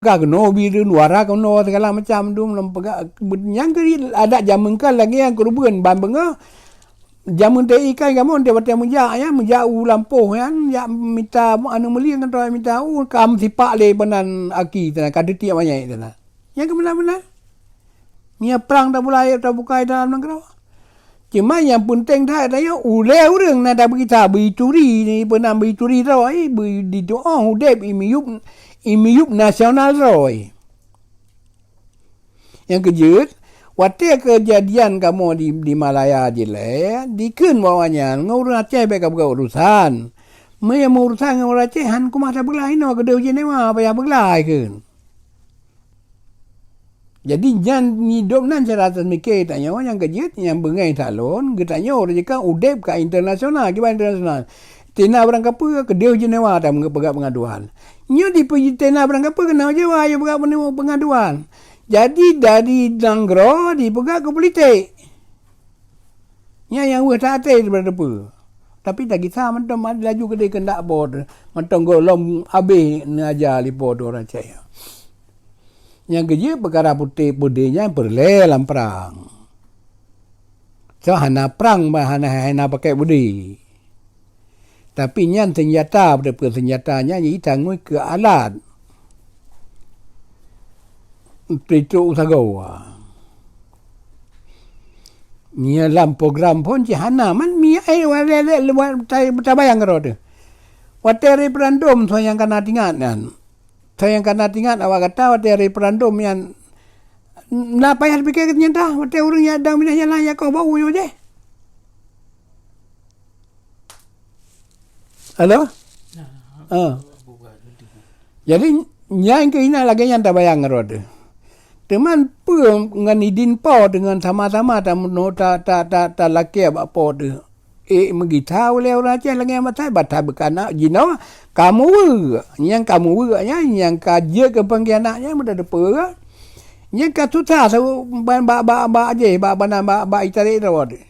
Kagno biru luara kono segala macam tu yang ke ada jamun kan lagi yang kerubuan ban benga jamun tei ikan kamu dia batai muja lampu kan ya minta anu meli kan tu minta kam sipak le benan aki tanah kadeti banyak tanah yang ke benar-benar mia perang tak mulai tak buka dalam negara cuma yang penting dah dia ule urang nak kita bercuri ni pernah bercuri tau di doa udep imiyup nasional roy. Yang kejut, waktu kejadian kamu di Malaya je le, dikun bawanya ngurus Aceh baik apa urusan. Mereka urusan ngurus Aceh han ku masa belah ino ke deu je ne mah payah belah kan. Jadi jangan hidup nan serata mikir tanya yang kejut yang bengai salon, getanya orang jeka udep ka internasional, kiban internasional. Tena barang apa ke dia jenewa tak mengepegak pengaduan. Nya di tena barang apa kena je wah ya pegak pengaduan. Jadi dari Danggro dipegak ke politik. Nya yang weh tak ada daripada apa. Tapi tak kisah mentang laju ke dia kendak bod. Mentang golom habis ni ajar lipo orang Aceh. Yang kerja perkara putih-putihnya berlelam perang. So hana perang hana pakai budi. Tapi nyan senjata pada senjatanya ni tangui ke alat. Itu usagawa. Ni dalam program pun hana man mi wale tabayang rode. Wate referendum so yang kana tingan. Saya yang kana tingan awak kata wate referendum yang na payah fikir nyata wate urang yang ada minah jalan ya kau bau yo je. Halo? Jadi yang ke ina lagi yang tak bayang rode. Teman pun dengan idin po dengan sama-sama tak laki apa tu. Megita oleh orang Aceh lagi yang matai batai bekana jino kamu yang yang kaje ke pengkhianatnya mudah depa. Yang katuta ba aje ba itari rode.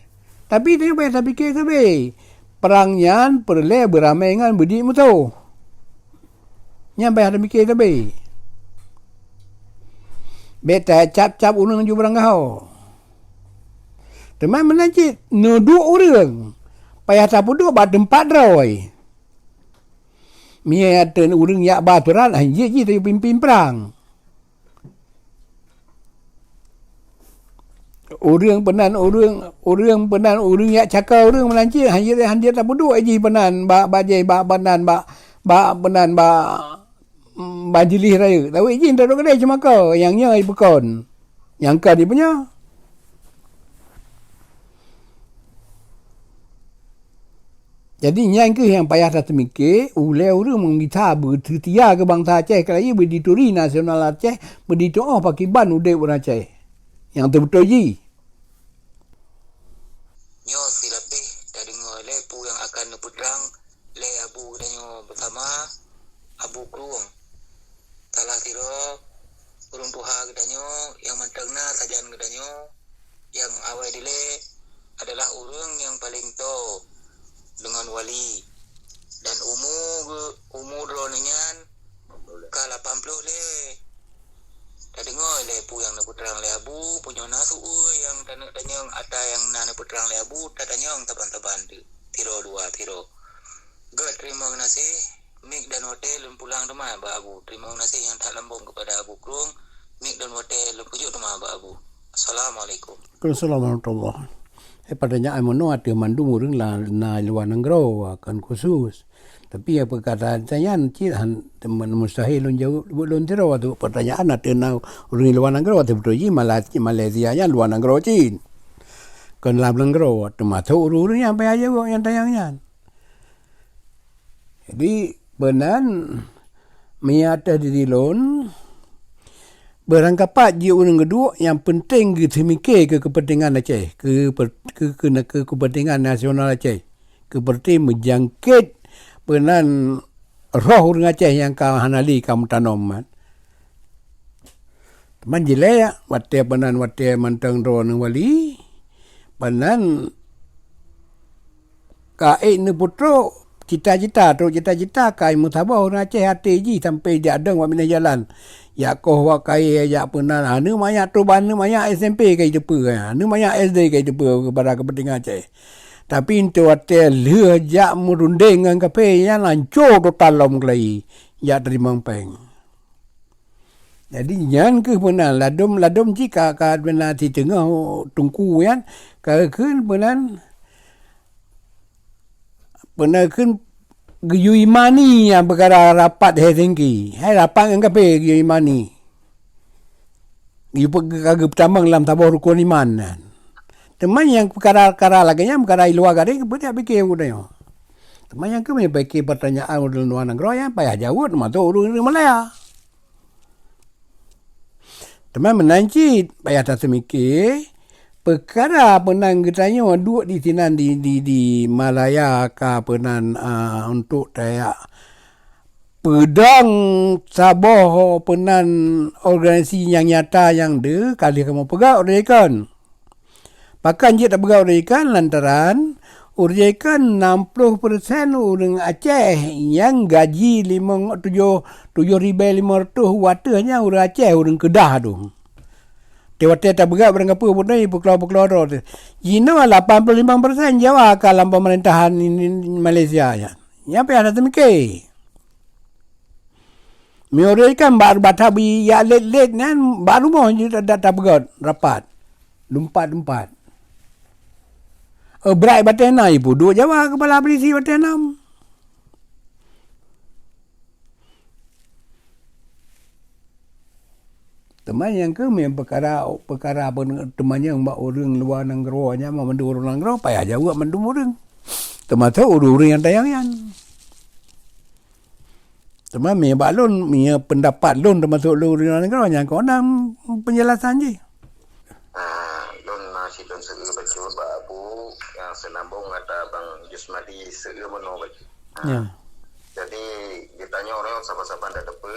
Tapi dia payah tak fikir sabe. Perangnya perle beramai dengan budi mutu. Nyampai ada mikir tapi. Beta cap unang ju barang kau. Teman menajit nudu orang. Payah sapu dua bad empat roy. Mia ten urang yak baturan anjir ji tu pimpin perang. Orang yak cakap orang melanci hanjir tak bodoh aji penan ba jilih raya. Tahu izin tak kedai cuma kau yang nya ibukon. Yang kau di punya. Jadi yang ke yang payah tak mikir, ule orang mengita bersetia ke bangsa Aceh kalau berdituri nasional Aceh, berditu pakiban udai orang Aceh. Yang betul ji. Nyo silapi dari ngole pu yang akan nepudrang le abu danyo bersama abu kruong. Salah tiro urung tuha gedanyo yang mantengna sajan gedanyo yang awal dile adalah urung yang paling to dengan wali dan umur dronenyan ka 80 le. Tadi ngoy le pu yang nepudrang le abu punyo nasu yang tanyong ada yang nane pudrang le abu tanyong taban-taban tiro dua tiro. God terima kasih mik dan hotel pulang rumah ba abu. Terima kasih yang tak lambung kepada Abu Krung, mik dan hotel pujuk rumah ba abu. Assalamualaikum. Assalamualaikum. Padanya amono ada mandu murung na luar negara akan khusus. Tapi apa kata saya cihan teman mustahil jauh belum tiro waktu pertanyaan ada na orang luar negara waktu betul ji Malaysia nya luar negara Cina. Kan dalam negara termasuk urus yang apa aja yang tayangnya. Jadi benar miata di lon berangkapat dia orang kedua yang penting kita mikir ke kepentingan Aceh, ke kepentingan nasional Aceh, kepentingan menjangkit penan roh orang Aceh yang kau hanali kamu tanam. Teman jelek wate penan wate mantang roh wali penan kae ne putro cita-cita kai mutabah orang Aceh hati ji sampai dia ada buat minat jalan. Ya koh wa kai ya penan ni banyak tu ban ni banyak SMP kai depa kan. Ni banyak SD kai depa kepada kepentingan Aceh. Tapi itu hotel le jak murunding dengan kape yang lancur total lom kelai. Ya terima peng. Jadi yang ke penan ladum jika ka benar di tengah tungku kan. Ka keun penan Gyu Imani yang perkara rapat Helsinki. Hai rapat dengan kape Gyu Imani. Gyu pertama dalam tabur rukun iman. Teman yang perkara-perkara lagi yang perkara luar garing dia fikir aku dah. Teman yang kami fikir pertanyaan dari luar negara yang payah jawab masuk urus Malaya. Teman menanci payah tak semikir. Perkara penan getanya duduk di sini di Malaya ka penan untuk tayak pedang Sabah penan organisasi yang nyata yang de kali kamu pegang uraikan. Bahkan dia tak pegang uraikan lantaran uraikan 60% orang Aceh yang gaji 7,500 watanya orang Aceh orang Kedah tu. Tewate tak berat barang apa pun ni pulau-pulau tu. Jino 85% Jawa kalam pemerintahan Malaysia ya. Yang apa ada temike? Miore kan baru batabi ya let nan baru mau tak berat rapat. Lumpat. Berat batena ibu dua Jawa kepala polisi batena. Teman yang ke perkara apa teman yang mak orang luar negara mau mendu orang negara payah jawab mendu orang. Teman tu orang yang tayangan. Teman me balon me pendapat lon termasuk luar negara yang kau nam penjelasan je. Lon masih lon segi baca babu yang senambung kata Bang Jusmadi segi mano baca. Ya. Jadi ditanya orang siapa-siapa ada apa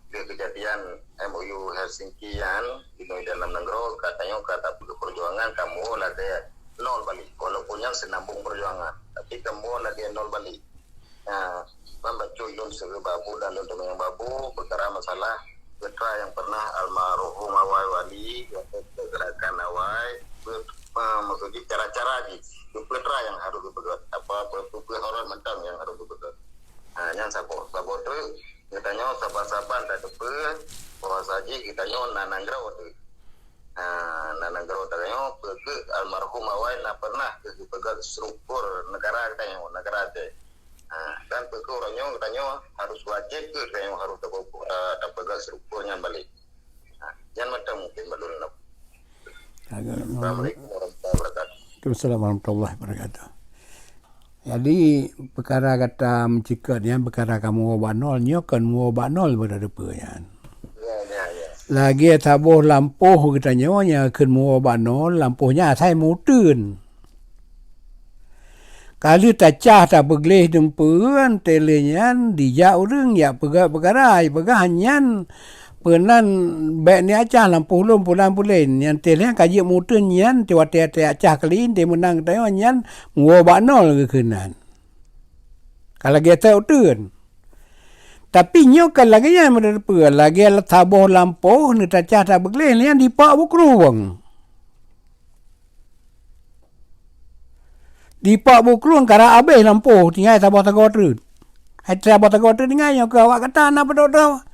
dia kejadian MOU Helsinki yang di dalam negara katanya kata perjuangan kamu lah dia nol balik walaupun yang senambung perjuangan tapi kamu lah dia nol balik. Nah, membaca lon segi babu dan lon yang babu perkara masalah putra yang pernah almarhum Awai Wali gerakan Awai maksudnya cara-cara di putra yang harus dipegat apa orang macam yang harus dipegat. Yang sabo tu katanya sabar-sabar dah depan bahwa saja katanya nanangrau tu. Nanangrau katanya ke almarhum Awai nak pernah ke pegang struktur negara katanya negara tu. Dan ke orangnya katanya harus wajib ke katanya harus pegang strukturnya balik. Jangan macam mungkin balun. Assalamualaikum warahmatullahi wabarakatuh. Assalamualaikum warahmatullahi wabarakatuh. Jadi perkara kata mencikat yang perkara kamu banol nyokan mu banol berada depan. Ya. Lagi tabuh lampuh katanya nya keun mu banol lampuhnya sai mutun. Kali tacah tak begleh dempeun telenyan dijak urang ya perkara pegahanyan penan baik ni acah lampuh lum pulan yang telnya kaji mutun yan tiwate acah kelin dia menang tayo yan mu banol ke kenan. Kalau kita utun. Tapi nyokan lagi yang mendepa lagi tabuh lampuh ni tacah tak begleh yang dipak bukruang. Dipak bukruang kara abeh lampuh tinggal tabuh tagotrut. Hai tabuh tagotrut tinggal yang ke awak kata apa dak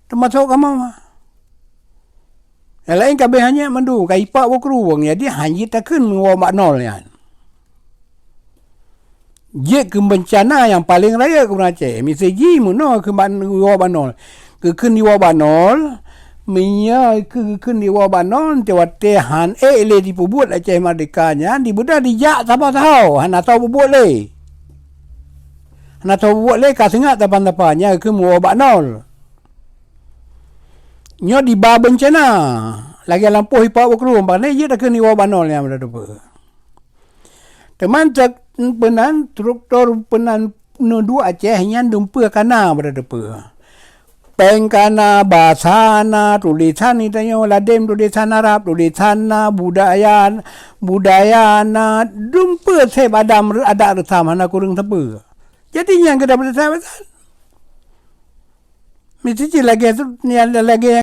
termasuk kamu. Yang lain kabeh hanya mendu kai pak bukruang ya dia hanya takun mu maknol ya. Je ke bencana yang paling raya ke Aceh. Misalnya muno ke banol. Ke kun di banol minya ke kun di banol tewate han le dipubut Aceh merdekanya di budak dijak siapa tahu han tahu bubut le. Han tahu bubut le ka sengat tapan-tapannya ke mu banol. Nyo di ba bencana lagi lampuh ipak bukruang pandai je dah kena banol yang berada depa. Teman cak penan struktur penan nudu Aceh yang dumpa kana berada depa. Peng kana bahasana tulisan ni tanyo ladem tulisan Arab tulisan budaya dumpa se badam ada resam hana kurang tepa. Jadi yang kita bersahabat. Mesti lagi itu ni ada lagi